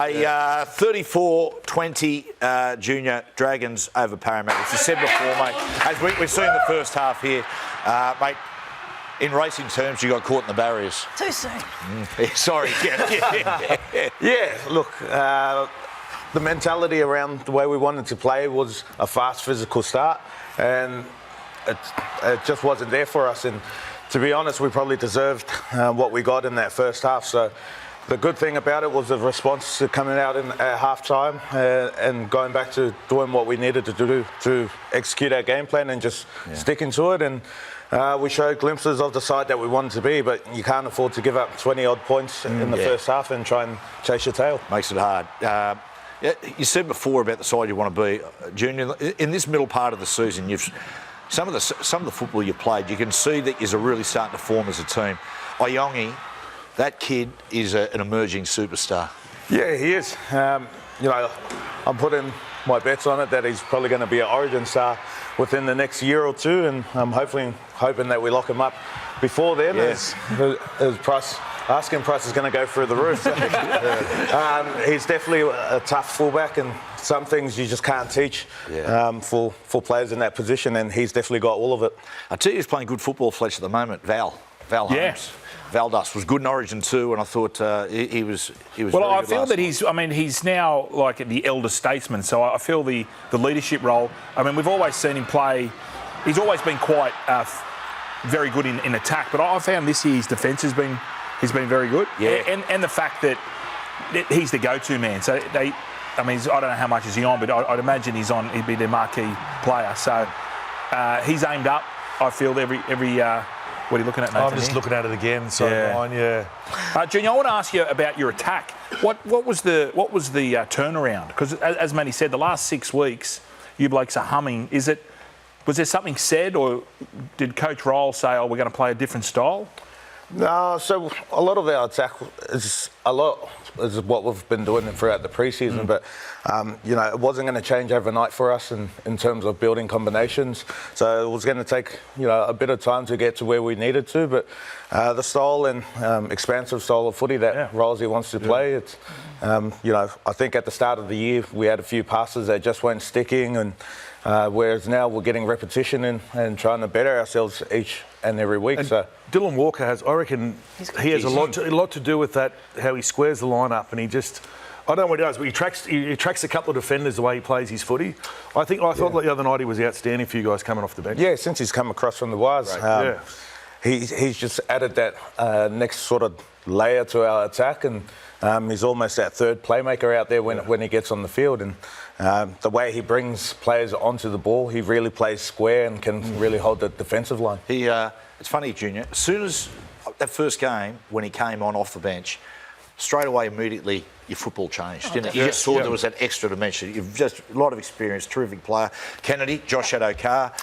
A 34-20 Junior Dragons over Parramatta. As I said before, mate, as we've seen the first half here, mate, in racing terms, you got caught in the barriers. Too soon. Sorry. Yeah, look, the mentality around the way we wanted to play was a fast, physical start, and it just wasn't there for us. And to be honest, we probably deserved what we got in that first half. So the good thing about it was the response to coming out at half-time and going back to doing what we needed to do to execute our game plan and just sticking to it. And we showed glimpses of the side that we wanted to be, but you can't afford to give up 20-odd points in the first half and try and chase your tail. Makes it hard. You said before about the side you want to be, Junior. In this middle part of the season, some of the football you played, you can see that you're really starting to form as a team. Oyongi, that kid is an emerging superstar. Yeah, he is. I'm putting my bets on it that he's probably going to be an Origin star within the next year or two, and I'm hoping that we lock him up before then. His asking price is going to go through the roof. He's definitely a tough fullback, and some things you just can't teach for players in that position, and he's definitely got all of it. I tell you, he's playing good football, Fletch, at the moment. Val Holmes. Valdus was good in Origin too, and I thought he was. Well, I feel that he's now like the elder statesman. So I feel the leadership role. I mean, we've always seen him play. He's always been quite very good in attack, but I found this year his defence has been very good. Yeah, and the fact that he's the go-to man. So I don't know how much is he on, but I'd imagine he'd be their marquee player. So he's aimed up. I feel every. What are you looking at, Nathan? I'm just looking at it again. So Junior, I want to ask you about your attack. What was the turnaround? Because as Matty said, the last 6 weeks, you blokes are humming. Was there something said, or did Coach Ryles say, "Oh, we're going to play a different style"? No, so a lot of our attack is what we've been doing throughout the pre-season, but it wasn't going to change overnight for us in terms of building combinations. So it was going to take a bit of time to get to where we needed to. But the style and expansive style of footy that Ryles wants to play, it's I think at the start of the year we had a few passes that just weren't sticking, and whereas now we're getting repetition and trying to better ourselves each and every week. So Dylan Walker has a lot to do with that, how he squares the line up, and I don't know what he does, but he tracks a couple of defenders the way he plays his footy. I thought the other night he was outstanding for you guys coming off the bench. Yeah, since he's come across from the wires, he's just added that next sort of layer to our attack, and he's almost that third playmaker out there when he gets on the field. And the way he brings players onto the ball, he really plays square and can really hold the defensive line. It's funny, Junior, as soon as that first game, when he came on off the bench, straight away, immediately, your football changed, didn't it? You just saw there was that extra dimension. You've just a lot of experience, terrific player. Kennedy, Josh Adokar.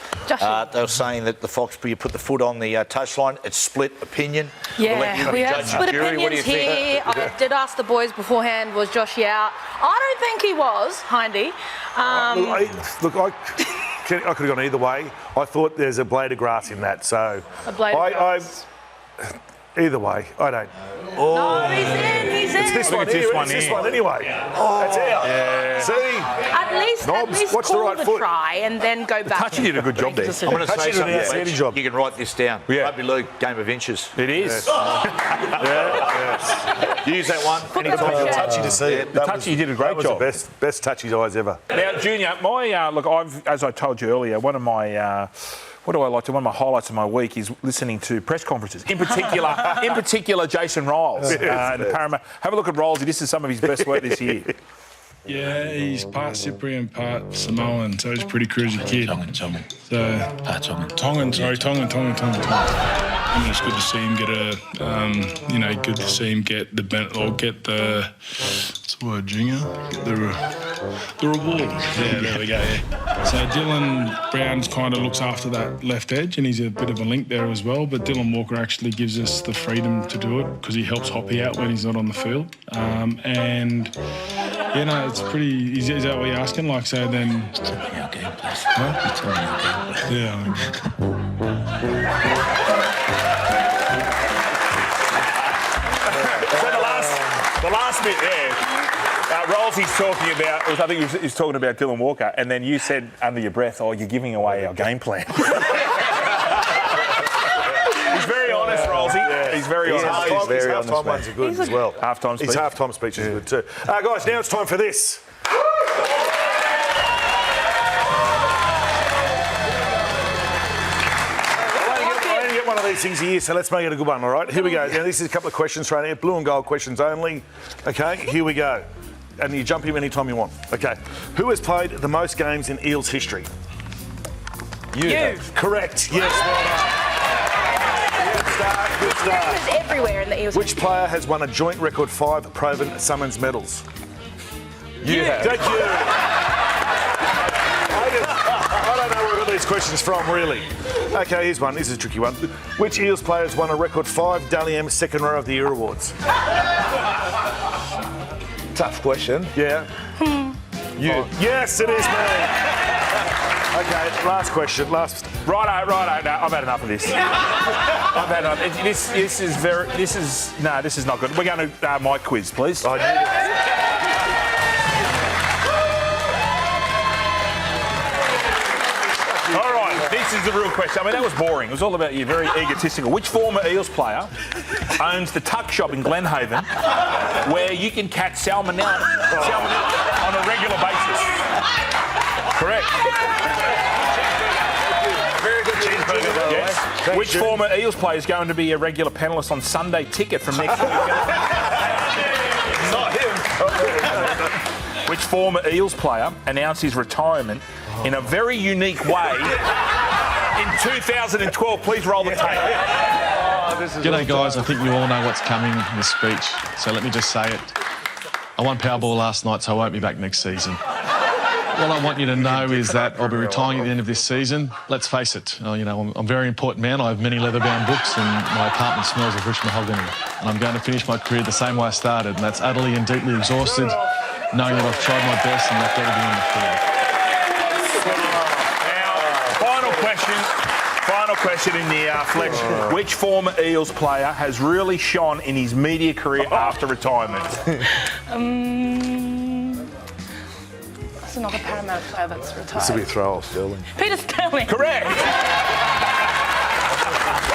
They were saying that the Fox, you put the foot on the touchline, it's split opinion. Yeah, we have split opinions here. I did ask the boys beforehand, was Josh out? I don't think he was, Hindy. I could have gone either way. I thought there's a blade of grass in that, so a blade of grass. Either way, I don't. No, he's in. It's this one anyway. That's out. Yeah. See? At least call the try and then go back. Touchy did a good job there. I'm going to say something. You can write this down. Rugby league, game of inches. It is. Use that one. Anytime. Touchy to see it. The touchy did a great job. That was the best touchy eyes ever. Now, Junior, as I told you earlier, one of my highlights of my week is listening to press conferences. In particular, Jason Ryles. Parramatta. Have a look at Ryles. This is some of his best work this year. Yeah, he's part Cypriot, part Samoan, so he's a pretty cruisy kid. Tongan. And it's good to see him get what's the word, Junior? Get the reward. Yeah, there we go, So Dylan Browns kind of looks after that left edge, and he's a bit of a link there as well, but Dylan Walker actually gives us the freedom to do it because he helps Hoppy out when he's not on the field. It's pretty... Is that what you're asking? Like, so then... It's telling our game plan. Huh? It's telling our game plan. Yeah. So the last bit there, Rolsey's talking about, I think he was talking about Dylan Walker, and then you said under your breath, "Oh, you're giving away our game plan." He's very honest, Rolsey. Yeah. He's very honest. His half-time ones are good as well. Half-time speech. His half-time speech is good too. Guys, now it's time for this. One of these things a year, so let's make it a good one, all right? Here we go. Now, this is a couple of questions thrown out. Blue and gold questions only. Okay, here we go. And you jump in anytime you want. Okay. Who has played the most games in Eels history? You. Correct. Yes, well done. Good start, good start. He was everywhere in the Eels. Which player has won a joint record 5 Proven Summons medals? You. Thank you. I don't know where we got these questions from, really. Okay, here's one. This is a tricky one. Which Eels player has won a record 5 Dally M Second Row of the Year awards? Tough question. Yeah. You. Oh. Yes, it is, man. Okay, last question. Righto. No, I've had enough of this. I've had enough. This is not good. We're going to my quiz, please. I knew that. All right, this is the real question. I mean, that was boring. It was all about you, very egotistical. Which former Eels player owns the tuck shop in Glenhaven where you can catch salmonella on a regular basis? Correct. Very good cheeseburger, by the way. Yes. Which former Eels player is going to be a regular panellist on Sunday Ticket from next week? Not him. Which former Eels player announced his retirement in a very unique way in 2012? Please roll the tape. G'day guys, I think you all know what's coming in the speech, so let me just say it. I won Powerball last night, so I won't be back next season. All I want you to know is that I'll be retiring at the end of this season. Let's face it, I'm a very important man. I have many leather-bound books and my apartment smells of rich mahogany. And I'm going to finish my career the same way I started, and that's utterly and deeply exhausted, knowing that I've tried my best and left everything on the field. Final question in the flex. Which former Eels player has really shone in his media career after retirement? That's another Paramount player that's retired. This will be a throw-off, Sterling. Peter Sterling. Correct.